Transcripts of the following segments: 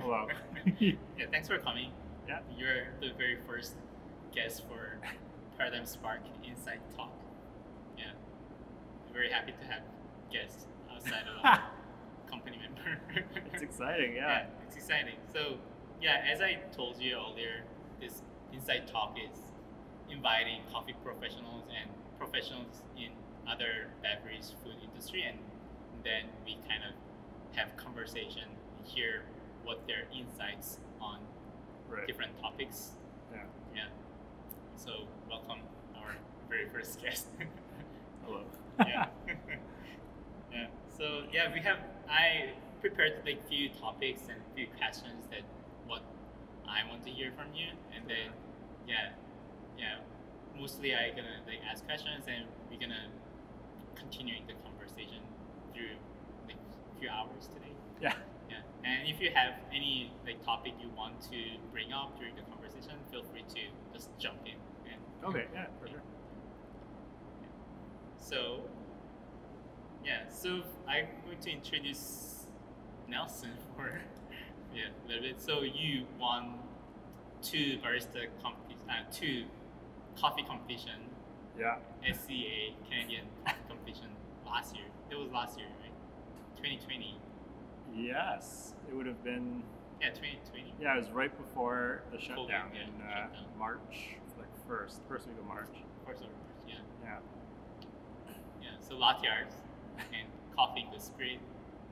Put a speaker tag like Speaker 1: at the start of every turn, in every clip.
Speaker 1: Hello.
Speaker 2: Yeah, thanks for coming.
Speaker 1: Yeah.
Speaker 2: You're the very first guest for Paradigm Spark Inside Talk. Yeah, very happy to have guests outside of our company member.
Speaker 1: It's exciting, yeah.
Speaker 2: It's exciting. So, yeah, as I told you earlier, this Inside Talk is inviting coffee professionals and professionals in other beverage food industry, and then we kind of have conversation, hear what their insights on
Speaker 1: Right.
Speaker 2: different topics.
Speaker 1: Yeah.
Speaker 2: Yeah. So welcome our very first guest.
Speaker 1: Hello.
Speaker 2: Yeah. Yeah. So yeah, I prepared like few topics and few questions that what I want to hear from you, and then yeah, mostly I gonna like ask questions, and we're gonna continuing the conversation through like few hours today.
Speaker 1: Yeah.
Speaker 2: Yeah, and if you have any like topic you want to bring up during the conversation, feel free to just jump in. And
Speaker 1: Okay, yeah, for sure.
Speaker 2: So, so I'm going to introduce Nelson for a little bit. So you won two coffee competition,
Speaker 1: Yeah.
Speaker 2: SCA Canadian coffee competition last year. That was last year, right? 2020.
Speaker 1: Yes. It would have been,
Speaker 2: Yeah, 2020.
Speaker 1: yeah, it was right before the shutdown
Speaker 2: yeah,
Speaker 1: in
Speaker 2: shutdown.
Speaker 1: March, like first week of March.
Speaker 2: First of March, yeah.
Speaker 1: Yeah.
Speaker 2: Yeah, so Latte Art and Coffee in the Spirit,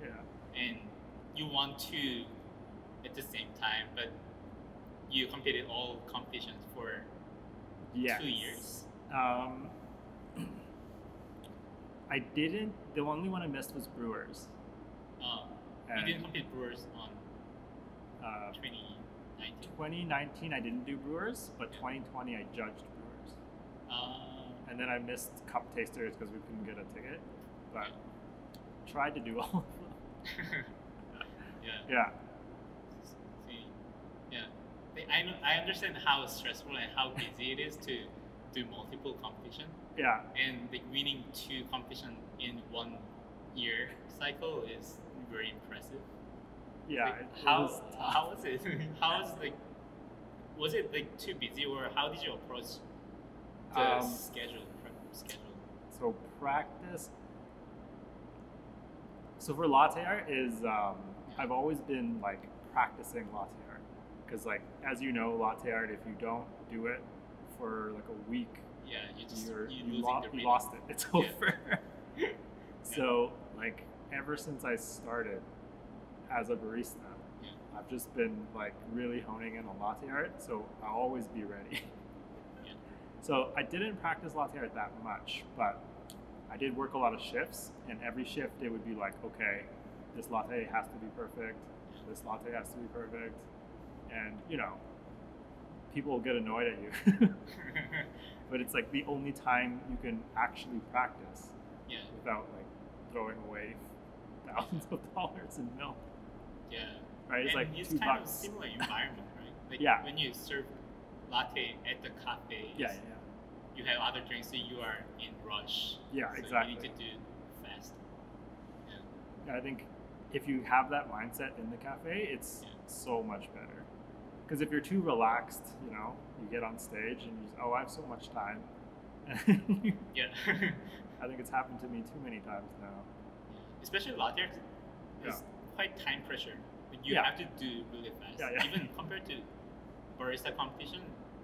Speaker 1: Yeah.
Speaker 2: and you won two at the same time, but you competed all competitions for
Speaker 1: Yes.
Speaker 2: 2 years.
Speaker 1: I didn't, the only one I missed was Brewers.
Speaker 2: You
Speaker 1: And,
Speaker 2: didn't compete Brewers on 2019.
Speaker 1: 2019 I didn't do Brewers, but 2020 I judged Brewers. And then I missed Cup Tasters because we couldn't get a ticket, but tried to do all of them.
Speaker 2: Yeah.
Speaker 1: Yeah.
Speaker 2: See, yeah. I understand how stressful and how busy it is to do multiple competition,
Speaker 1: Yeah.
Speaker 2: and like winning two competition in 1 year cycle is very impressive.
Speaker 1: Yeah.
Speaker 2: Like,
Speaker 1: it
Speaker 2: how
Speaker 1: was tough.
Speaker 2: how was it? How was like? Was it like too busy, or how did you approach the schedule?
Speaker 1: So practice. So for latte art is I've always been like practicing latte art because like as you know latte art if you don't do it for like a week
Speaker 2: Yeah, you
Speaker 1: you
Speaker 2: losing the rhythm.
Speaker 1: lost it. It's
Speaker 2: Yeah.
Speaker 1: over. So like ever since I started as a barista,
Speaker 2: Yeah.
Speaker 1: I've just been like really honing in on latte art. So I'll always be ready.
Speaker 2: Yeah.
Speaker 1: So I didn't practice latte art that much, but I did work a lot of shifts, and every shift it would be like, okay, this latte has to be perfect, this latte has to be perfect, and you know, people will get annoyed at you. But it's like the only time you can actually practice
Speaker 2: Yeah.
Speaker 1: without like throwing away thousands of dollars in milk.
Speaker 2: Yeah.
Speaker 1: Right? It's
Speaker 2: And
Speaker 1: like
Speaker 2: it's
Speaker 1: $2.
Speaker 2: kind of similar environment, right? Like
Speaker 1: Yeah.
Speaker 2: when you serve latte at the cafe,
Speaker 1: Yeah,
Speaker 2: you have other drinks, so you are in rush.
Speaker 1: Yeah,
Speaker 2: so
Speaker 1: exactly.
Speaker 2: You need to do fast. Yeah.
Speaker 1: yeah. I think if you have that mindset in the cafe, it's
Speaker 2: Yeah.
Speaker 1: so much better. Because if you're too relaxed, you know, you get on stage and you just, oh, I have so much time.
Speaker 2: Yeah.
Speaker 1: I think it's happened to me too many times now.
Speaker 2: Especially latte art is
Speaker 1: Yeah.
Speaker 2: quite time pressure. Like you
Speaker 1: Yeah.
Speaker 2: have to do really fast.
Speaker 1: Yeah, yeah.
Speaker 2: Even compared to barista competition,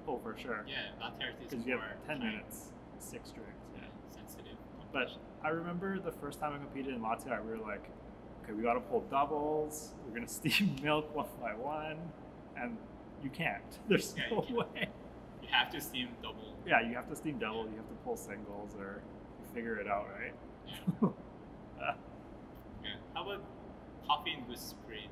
Speaker 1: Oh, for sure.
Speaker 2: yeah, latte art is
Speaker 1: Because
Speaker 2: more
Speaker 1: you have 10
Speaker 2: time,
Speaker 1: minutes, 6 drinks.
Speaker 2: Yeah, sensitive.
Speaker 1: But
Speaker 2: competition.
Speaker 1: I remember the first time I competed in latte art, we were like, okay, we got to pull doubles. We're going to steam milk one by one. And you can't. There's
Speaker 2: Yeah, you
Speaker 1: no
Speaker 2: can't.
Speaker 1: way.
Speaker 2: You have to steam double.
Speaker 1: Yeah, you have to steam double. You have to pull singles or you figure it out, right?
Speaker 2: Yeah. Yeah. How about coffee in the spring?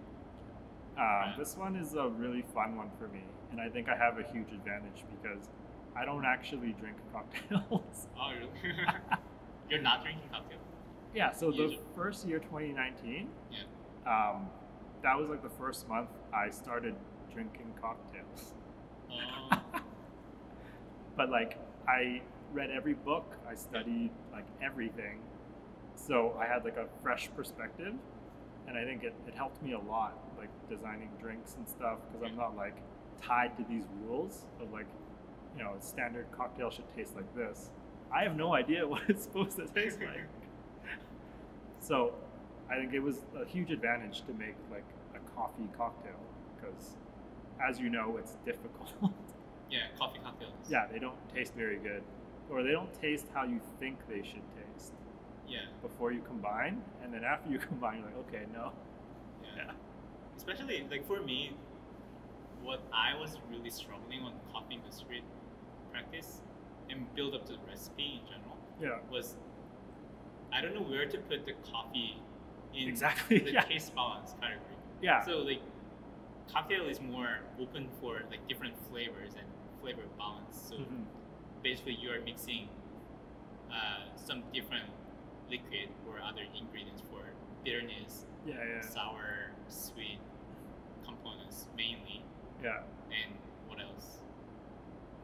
Speaker 1: This one is a really fun one for me. And I think I have a huge advantage because I don't actually drink cocktails.
Speaker 2: Oh, really? You're not drinking cocktail?
Speaker 1: Yeah, so the
Speaker 2: Usually.
Speaker 1: first year, 2019,
Speaker 2: Yeah.
Speaker 1: that was like the first month I started drinking cocktails.
Speaker 2: Oh,
Speaker 1: But like I read every book, I studied like everything, so I had like a fresh perspective, and I think it helped me a lot, like designing drinks and stuff, because I'm not like tied to these rules of like, you know, a standard cocktail should taste like this. I have no idea what it's supposed to taste like. So I think it was a huge advantage to make like a coffee cocktail, because as you know, it's difficult.
Speaker 2: Yeah, coffee cocktails.
Speaker 1: Yeah, they don't taste very good, or they don't taste how you think they should taste.
Speaker 2: Yeah.
Speaker 1: Before you combine, and then after you combine, you're like, okay, no.
Speaker 2: Yeah. Especially like for me, what I was really struggling on coffee industry practice and build up the recipe in general was I don't know where to put the coffee in the taste balance category. Yeah. So like cocktail is more open for like different flavors and flavor balance. So basically you are mixing some different liquid or other ingredients for bitterness, sour, sweet components mainly. Yeah. And what else?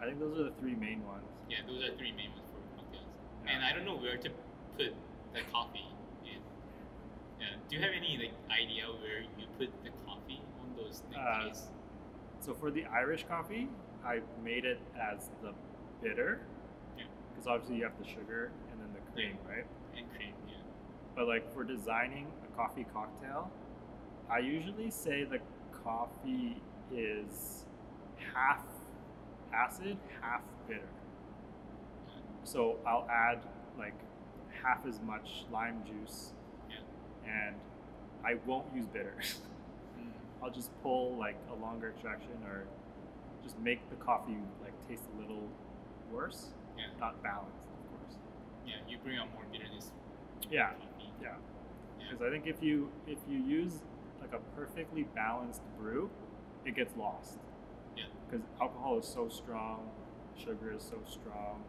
Speaker 1: I think those are the three main ones.
Speaker 2: Yeah, those are three main ones for cocktails. Yeah. And I don't know where to put the coffee in. Yeah. Do you have any like idea where you put the coffee on those tastes?
Speaker 1: So for the Irish coffee, I made it as the bitter. Yeah. Because obviously you have the sugar and then the cream, right?
Speaker 2: And cream, yeah.
Speaker 1: But like for designing a coffee cocktail, I usually say the coffee is half acid, half bitter. So I'll add like half as much lime juice, and I won't use bitters. I'll just pull like a longer extraction, or just make the coffee like taste a little worse, not balanced, of course.
Speaker 2: Yeah, you bring out more bitterness.
Speaker 1: Yeah, because I think if you use like a perfectly balanced brew, it gets lost. Yeah. Because alcohol is so strong, sugar is so strong,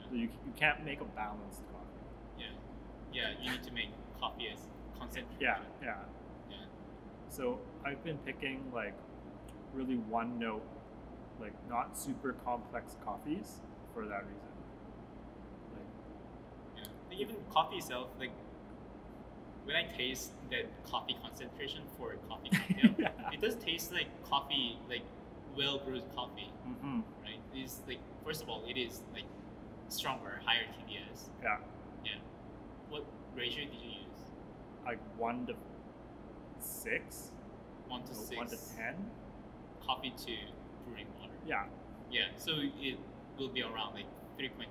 Speaker 1: so you can't make a balanced coffee.
Speaker 2: Yeah. Yeah, you need to make coffee as concentration.
Speaker 1: Yeah. So I've been picking like really one note, like not super complex coffees for that reason.
Speaker 2: Like even coffee itself, like when I taste that coffee concentration for a coffee cocktail, it does taste like coffee, like well brewed coffee, right? It's like, first of all, it is like stronger, higher TDS. Yeah. What ratio did you use?
Speaker 1: Like 1 to 6.
Speaker 2: 1 to 6.
Speaker 1: 1 to 10.
Speaker 2: Coffee to brewing water. Yeah. So it will be around like 3.5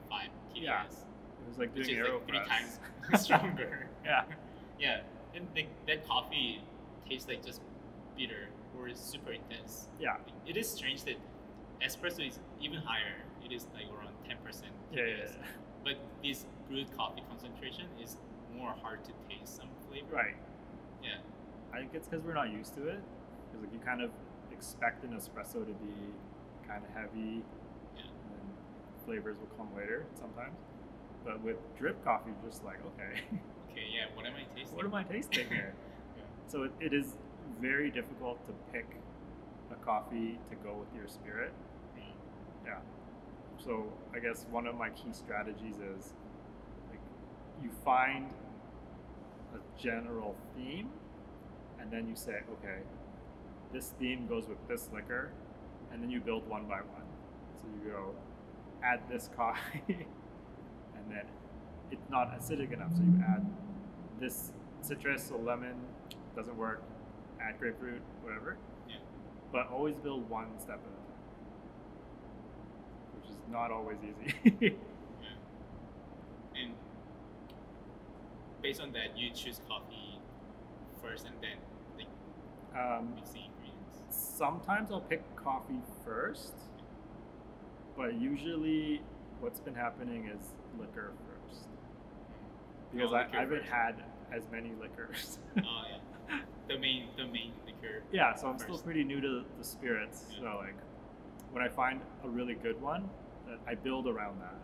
Speaker 2: TDS.
Speaker 1: Yeah. It was like doing
Speaker 2: which is like 3 times stronger. Yeah. And like that coffee tastes like just bitter or is super intense. Yeah. It is strange that espresso is even higher. It is like around 10% TDS. But this brewed coffee concentration is more hard to taste some flavor. Right. Yeah.
Speaker 1: I think it's because we're not used to it. Because like you kind of expect an espresso to be kind of heavy, and then flavors will come later sometimes. But with drip coffee, you're just like, okay.
Speaker 2: Okay, yeah. What am I tasting?
Speaker 1: What am I tasting here? So it is very difficult to pick a coffee to go with your spirit. Yeah. So I guess one of my key strategies is like you find a general theme, and then you say, okay, this theme goes with this liquor, and then you build one by one. So you go, add this coffee, and then it's not acidic enough, so you add this citrus or lemon, doesn't work, add grapefruit, whatever. Yeah. But always build one step at a time, which is not always easy.
Speaker 2: And based on that, you choose coffee first and then like mixing ingredients.
Speaker 1: Sometimes I'll pick coffee first, but usually what's been happening is liquor first. Because I haven't had as many liquors.
Speaker 2: The main liquor.
Speaker 1: Yeah, so I'm still pretty new to the spirits. So like when I find a really good one, I build around that.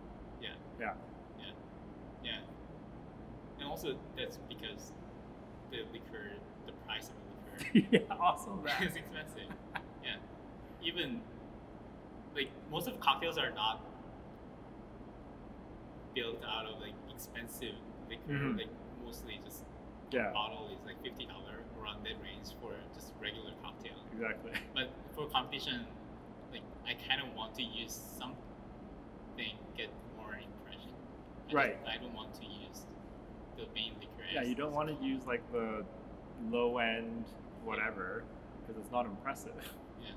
Speaker 1: Yeah.
Speaker 2: And also that's because the liquor, the price of the liquor is expensive. Yeah. Even like most of cocktails are not built out of like expensive liquor, like mostly just
Speaker 1: Yeah.
Speaker 2: bottle is like $50 around that range for just regular cocktail.
Speaker 1: Exactly.
Speaker 2: But for competition, like I kind of want to use something get more impression.
Speaker 1: Right.
Speaker 2: I don't want to use the main liquor.
Speaker 1: Yeah,
Speaker 2: as
Speaker 1: you don't
Speaker 2: the
Speaker 1: want to
Speaker 2: coffee.
Speaker 1: use like the low end whatever because it's not impressive.
Speaker 2: Yeah.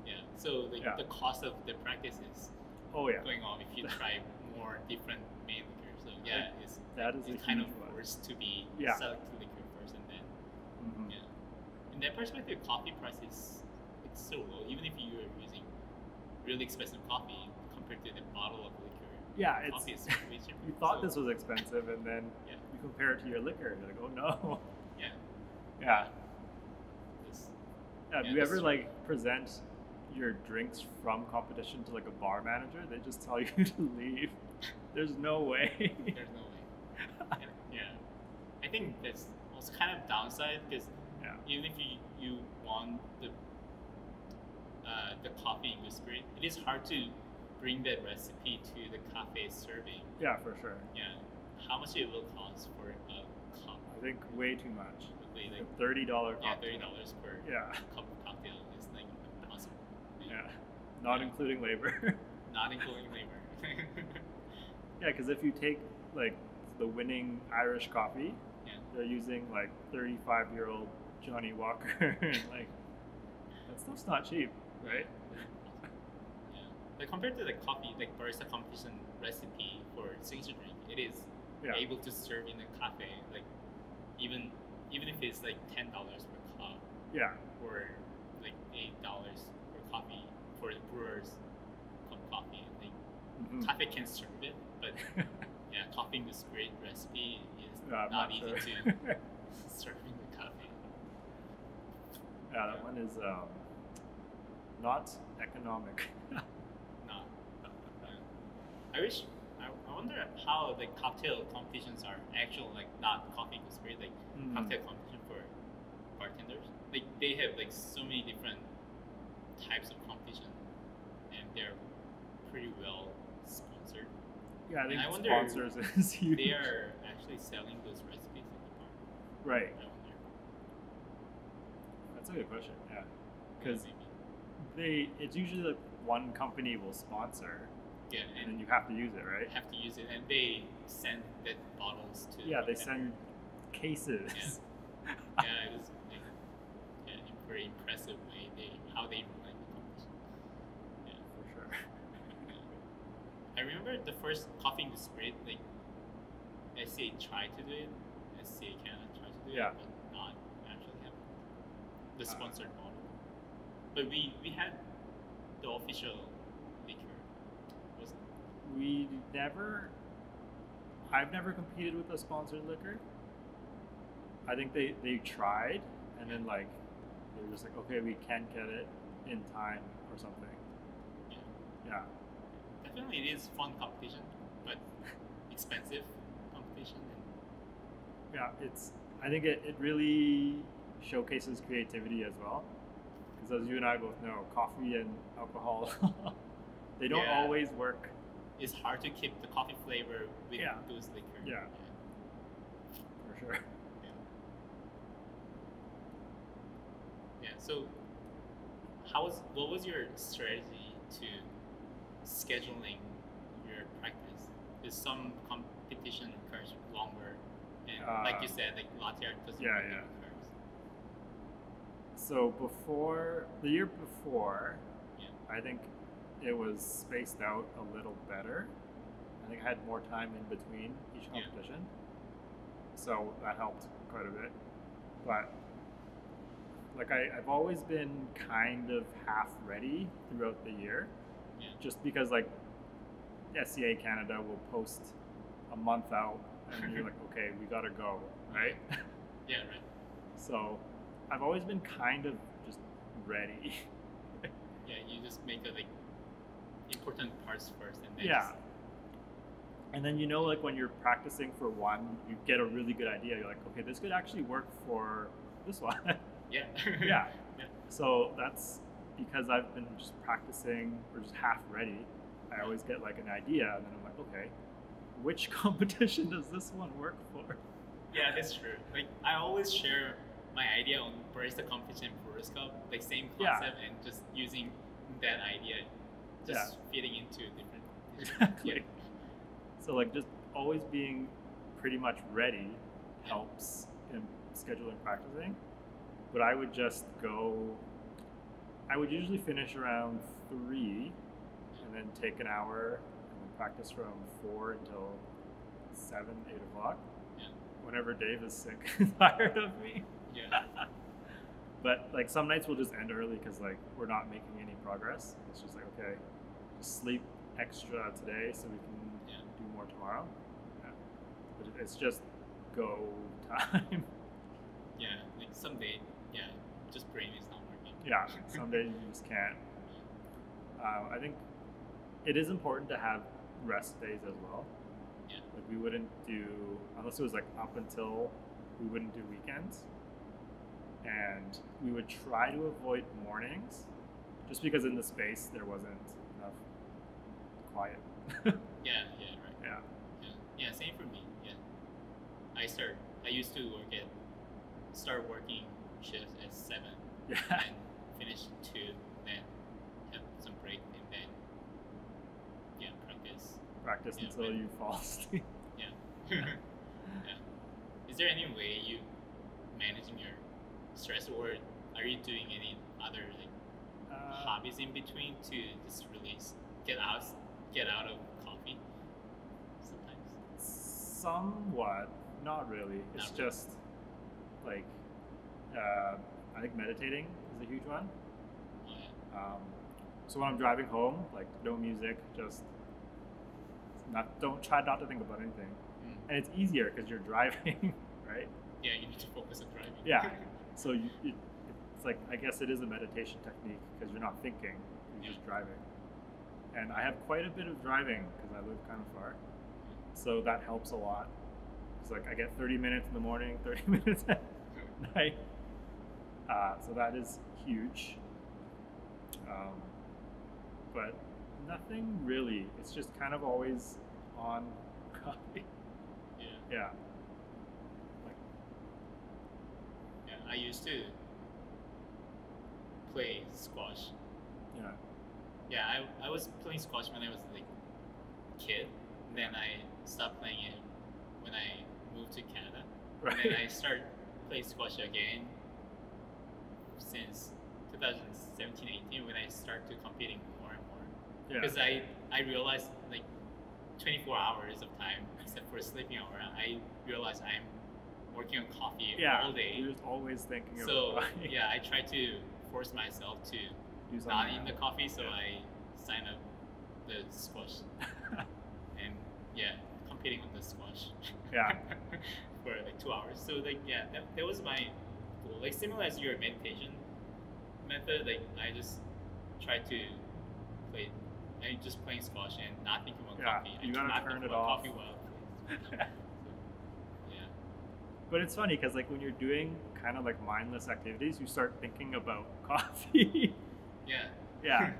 Speaker 2: Yeah. So
Speaker 1: Yeah.
Speaker 2: the cost of the practice is
Speaker 1: Oh yeah.
Speaker 2: going on if you try more different main liquors. So yeah, it's
Speaker 1: That is a
Speaker 2: it's kind of
Speaker 1: huge one.
Speaker 2: forced to be
Speaker 1: Yeah.
Speaker 2: select the liquor first and then
Speaker 1: Mhm.
Speaker 2: yeah. In that perspective, coffee price is it's so low. Even if you are using really expensive coffee compared to the bottle of liquor,
Speaker 1: Yeah, it's
Speaker 2: coffee is way cheaper.
Speaker 1: you thought
Speaker 2: So,
Speaker 1: this was expensive and then
Speaker 2: Yeah.
Speaker 1: you compare it to your liquor and you're like, oh no.
Speaker 2: Yeah.
Speaker 1: Yeah.
Speaker 2: This,
Speaker 1: Yeah,
Speaker 2: Yeah,
Speaker 1: do you
Speaker 2: this
Speaker 1: ever
Speaker 2: is-
Speaker 1: like present your drinks from competition to like a bar manager? They just tell you to leave. There's no way.
Speaker 2: there's no way. Yeah. I think that's also kind of downside because
Speaker 1: Yeah.
Speaker 2: even if you want the coffee industry, it is hard to bring that recipe to the cafe serving.
Speaker 1: Yeah, for sure.
Speaker 2: Yeah. How much it will cost for a cup?
Speaker 1: I think way too much.
Speaker 2: Probably like
Speaker 1: $30
Speaker 2: yeah,
Speaker 1: cocktail.
Speaker 2: $30 per
Speaker 1: Yeah.
Speaker 2: cup of cocktail is like impossible.
Speaker 1: Yeah. Not
Speaker 2: Yeah.
Speaker 1: including labor.
Speaker 2: Not including labor.
Speaker 1: Yeah, because if you take like the winning Irish coffee,
Speaker 2: Yeah.
Speaker 1: they're using like 35-year-old Johnny Walker, and like that stuff's not cheap, right?
Speaker 2: Yeah. Like compared to the coffee, like barista competition recipe for signature drink, it is
Speaker 1: Yeah.
Speaker 2: able to serve in a cafe, like even if it's like $10 per cup
Speaker 1: Yeah.
Speaker 2: or like $8 per coffee for the brewers of coffee. Like
Speaker 1: Mhm.
Speaker 2: cafe can serve it, but yeah, coffee this great recipe is
Speaker 1: I'm
Speaker 2: not
Speaker 1: not
Speaker 2: easy
Speaker 1: sure.
Speaker 2: to serve in the cafe.
Speaker 1: Yeah, that one is not economic.
Speaker 2: No. Yeah. I wonder how like cocktail competitions are actual like not coffee industry like
Speaker 1: Mm.
Speaker 2: cocktail competition for bartenders. Like they have like so many different types of competition, and they're pretty well sponsored.
Speaker 1: Yeah, I think
Speaker 2: And I wonder
Speaker 1: sponsors is huge.
Speaker 2: They are actually selling those recipes in the bar.
Speaker 1: Right.
Speaker 2: I wonder.
Speaker 1: That's a good question. Yeah, because
Speaker 2: Maybe.
Speaker 1: it's usually like one company will sponsor,
Speaker 2: Yeah,
Speaker 1: and
Speaker 2: and
Speaker 1: then you have to use it, right?
Speaker 2: have to use it, and they send that bottles to.
Speaker 1: Yeah, they
Speaker 2: the
Speaker 1: send cases.
Speaker 2: Yeah, it was like yeah, in a very impressive way. How they run the competition. Yeah.
Speaker 1: For sure.
Speaker 2: I remember the first coffee in the spirit, like SCA tried to do it, SCA Canada tried to do
Speaker 1: Yeah.
Speaker 2: it, but not actually have the sponsored bottle. But we had the official liquor, wasn't
Speaker 1: I've never competed with a sponsored liquor. I think they tried, and then like they were just like, okay, we can't get it in time or something.
Speaker 2: it? Yeah.
Speaker 1: Yeah.
Speaker 2: Definitely it is fun competition, but expensive competition. And
Speaker 1: Yeah, I think it really showcases creativity as well. Because as you and I both know, coffee and alcohol, they don't
Speaker 2: Yeah.
Speaker 1: always work.
Speaker 2: it's hard to keep the coffee flavor with
Speaker 1: Yeah.
Speaker 2: those liquor.
Speaker 1: Yeah. For sure.
Speaker 2: Yeah. So, what was your strategy to scheduling your practice? Because some competition occurs longer, and like you said, like latte art doesn't
Speaker 1: yeah,
Speaker 2: really
Speaker 1: yeah.
Speaker 2: occurs.
Speaker 1: So the year before,
Speaker 2: Yeah.
Speaker 1: I think it was spaced out a little better. I think I had more time in between each
Speaker 2: Yeah.
Speaker 1: competition. So that helped quite a bit. But like I've always been kind of half ready throughout the year.
Speaker 2: Yeah.
Speaker 1: Just because like SCA Canada will post a month out and you're like, okay, we gotta go, right?
Speaker 2: Yeah. Right.
Speaker 1: So I've always been kind of just ready.
Speaker 2: Yeah. You just make the like important parts first, and then
Speaker 1: Yeah.
Speaker 2: just-
Speaker 1: And then like when you're practicing for one, you get a really good idea. You're like, okay, this could actually work for this one.
Speaker 2: yeah.
Speaker 1: Yeah.
Speaker 2: Yeah.
Speaker 1: So that's because I've been just practicing or just half ready. I always get like an idea, and then I'm like, okay, which competition does this one work for?
Speaker 2: Yeah, that's true. Like I always share my idea on barista competition and Brewers Cup, like same
Speaker 1: Yeah.
Speaker 2: concept and just using that idea, just fitting into different.
Speaker 1: Exactly. So like just always being pretty much ready helps in scheduling practicing. But I would just go. I would usually finish around 3, and then take an hour, and then practice from 4 until 7, 8 o'clock.
Speaker 2: Yeah.
Speaker 1: Whenever Dave is sick and tired of me.
Speaker 2: Yeah.
Speaker 1: But like some nights we'll just end early because like we're not making any progress. It's just like okay, just sleep extra today so we can do more tomorrow. Yeah. But it's just go time.
Speaker 2: Yeah, like someday, just brain is not working.
Speaker 1: Yeah, some days you just can't. I think it is important to have rest days as well.
Speaker 2: Yeah.
Speaker 1: Like we wouldn't do, unless it was like up until, we wouldn't do weekends. And we would try to avoid mornings just because in the space there wasn't enough quiet.
Speaker 2: Yeah, right.
Speaker 1: Yeah.
Speaker 2: Yeah, same for me. Yeah. I used to start working shifts at 7
Speaker 1: Yeah.
Speaker 2: and finish 2, then have some break and then practice.
Speaker 1: Until you fall asleep.
Speaker 2: Yeah. Yeah. Is there any way you managing your stress, or are you doing any other hobbies in between to just release, get out of coffee sometimes?
Speaker 1: Somewhat, not really. It's
Speaker 2: Not really.
Speaker 1: just like I think meditating is a huge one.
Speaker 2: Oh, yeah.
Speaker 1: So when I'm driving home, like no music, just don't try not to think about anything, and it's easier because you're driving, right?
Speaker 2: Yeah, you need to focus on driving.
Speaker 1: Yeah. So it's like I guess it is a meditation technique because you're not thinking, you're just driving. And I have quite a bit of driving because I live kind of far, so that helps a lot. It's like I get 30 minutes in the morning, 30 minutes at night. So that is huge. But nothing really. It's just kind of always on coffee.
Speaker 2: Yeah.
Speaker 1: Yeah. Like,
Speaker 2: Yeah, I used to play squash.
Speaker 1: yeah.
Speaker 2: Yeah, I was playing squash when I was like a kid. Then I stopped playing it when I moved to Canada.
Speaker 1: Right.
Speaker 2: And then I started playing squash again since 2017-18 when I started competing more and more.
Speaker 1: Yeah.
Speaker 2: Because I realized like 24 hours of time except for sleeping hour, I realized I'm working on coffee all day.
Speaker 1: You're just always thinking
Speaker 2: So
Speaker 1: about
Speaker 2: yeah, I try to force myself to
Speaker 1: do something
Speaker 2: not in the
Speaker 1: else.
Speaker 2: coffee, so
Speaker 1: Yeah.
Speaker 2: I sign up the squash and competing on the squash.
Speaker 1: Yeah.
Speaker 2: For like 2 hours. So like that was my goal. Like similar as your meditation method, like I just try to play. I just playing squash and not thinking about coffee.
Speaker 1: You
Speaker 2: I
Speaker 1: gotta
Speaker 2: cannot
Speaker 1: turn
Speaker 2: think
Speaker 1: it
Speaker 2: about
Speaker 1: off.
Speaker 2: coffee while I play. Yeah.
Speaker 1: But it's funny because like when you're doing kind of like mindless activities, you start thinking about coffee.
Speaker 2: Yeah.
Speaker 1: Yeah.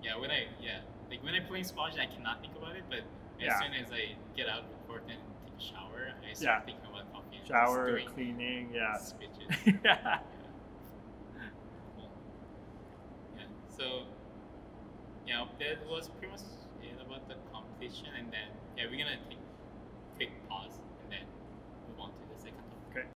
Speaker 2: Yeah. Like when I'm playing squash, I cannot think about it. But as
Speaker 1: Yeah.
Speaker 2: soon as I get out of the court and take a shower, I start thinking about coffee. And
Speaker 1: Shower,
Speaker 2: just doing
Speaker 1: cleaning, yeah.
Speaker 2: speeches.
Speaker 1: Yeah.
Speaker 2: Cool. Yeah. So that was pretty much it about the competition, and then we're gonna take a quick pause